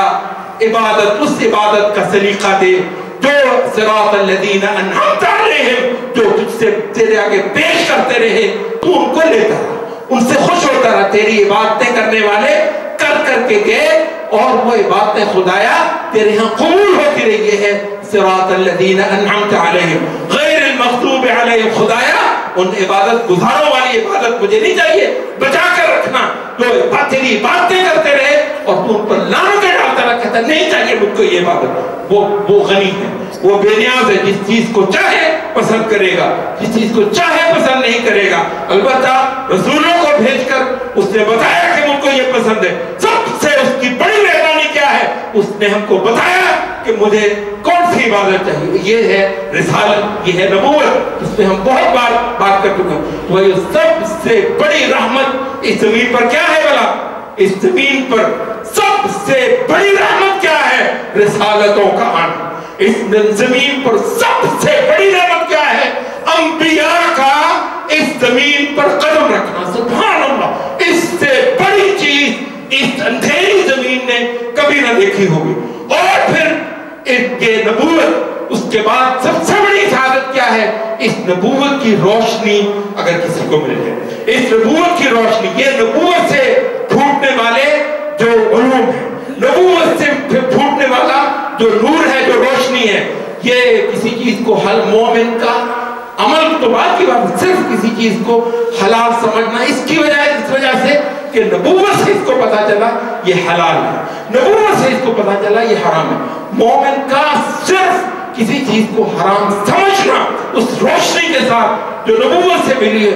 عبادت, اس عبادت کا سلیقہ دے جو صراط الذین انعمت علیہم, جو تجھ سے تیرے آگے پیش کرتے رہے, تو ان کو لیتا رہا, ان سے خوش ہوتا رہا. تیری عبادتیں کرنے والے کر کے گئے, اور وہ عبادتیں خدایا تیرے ہاں قبول ہوتی رہی. یہ ہے صراط الذین انعمت علیہم غیر المغضوب علیہم. خدایا ان عبادت گزاروں والی عبادت مجھے نہیں چاہیے, بچا کر رکھنا. جو تیری باتیں کرتے رہے اور تو ان پر لعنتیں ڈالتا رہا, کہتا نہیں چاہیے مجھ کو یہ عبادت. وہ غنی ہے, وہ بے نیاز ہے, جس چیز کو چاہے پسند کرے گا, جس چیز کو چاہے پسند نہیں کرے گا. البتہ رسولوں کو بھیج کر اس نے بتایا کہ مجھ کو یہ پسند ہے. سب سے اس کی بڑی مہربانی کیا ہے؟ اس نے ہم کو بتایا کہ مجھے کون سی عبادت چاہیے. یہ ہے رسالت, یہ ہے نبوت, اس پہ ہم بہت بار بات کر چکے ہیں. تو یہ سب سے بڑی رحمت اس زمین پر کیا ہے بلا؟ اس زمین پر سب سے بڑی رحمت کیا ہے؟ رسالتوں کا آنا. اس زمین پر سب سے بڑی رحمت کیا ہے؟ انبیاء کا اس زمین پر قدم رکھنا. سبحان اللہ, اس سے بڑی چیز اس اندھیری زمین نے کبھی نہ دیکھی ہوگی. اور پھر یہ نبوت, اس کے بعد سب سے بڑی سعادت کیا ہے؟ اس نبوت کی روشنی اگر کسی کو مل جائے, اس نبوت کی روشنی, یہ نبوت سے پھوٹنے والے جو علوم ہیں, نبوت سے پھوٹنے والا جو نور ہے, جو روشنی ہے, یہ کسی چیز کو مومن کا عمل تو بات کی بات, صرف کسی چیز کو حلال سمجھنا, اس کی وجہ سے کہ نبوت سے اس کو پتا چلا یہ حلال ہے, نبوت سے اس کو پتا چلا یہ حرام ہے. مومن کا صرف کسی چیز کو حرام سمجھنا اس روشنی کے ساتھ جو نبوت سے ملی ہے,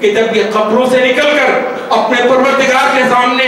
کہ جب یہ قبروں سے نکل کر اپنے پروردگار کے سامنے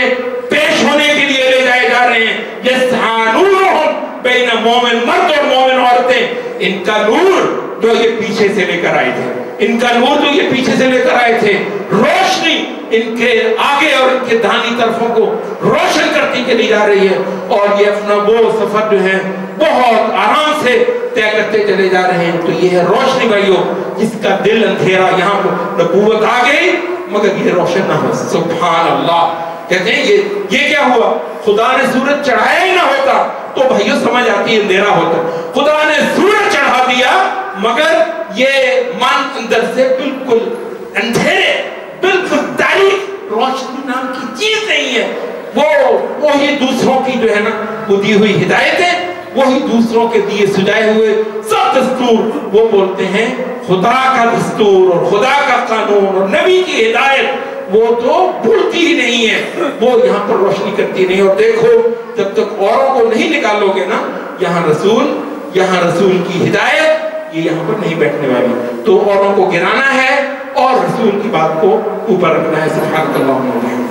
پیش ہونے کے لیے لے جائے جا رہے ہیں، یسحانونہم بین مومن مرد اور مومن عورتیں، ان کا نور جو یہ پیچھے سے لے کر آئے تھے، ان کا نور جو یہ پیچھے سے لے کر آئے تھے، روشنی ان کے آگے اور ان کے دہانی طرفوں کو روشن کرتی چلی جا رہی ہے، اور یہ اپنا وہ سفر جو ہے بہت آرام سے طے کرتے چلے جا رہے ہیں۔ تو یہ ہے روشنی بھائیو، جس کا دل اندھیرا، یہاں نبوت آ گئی مگر یہ روشن نہ ہو۔ سبحان اللہ۔ کہتے ہیں یہ کیا ہوا؟ خدا نے سورج چڑھایا ہی نہ ہوتا تو بھائیو سمجھ آتی اندھیرا ہوتا، خدا نے سورج چڑھا دیا مگر یہ من اندر سے بالکل اندھیرے، بالکل تاریک، روشنی نام کی چیز نہیں ہے۔ وہی دوسروں کی جو ہے نا وہ دی ہوئی ہدایتیں، وہی دوسروں کے دیے سجائے ہوئے سب دستور، وہ بولتے ہیں خدا کا دستور اور خدا کا قانون اور نبی کی ہدایت، وہ تو بھولتی ہی نہیں ہے، وہ یہاں پر روشنی کرتی نہیں۔ اور دیکھو جب تک اوروں کو نہیں نکالو گے نا، یہاں رسول کی ہدایت یہ یہاں پر نہیں بیٹھنے والی۔ تو اوروں کو گرانا ہے اور رسول کی بات کو اوپر رکھنا ہے۔ سبحان اللہ۔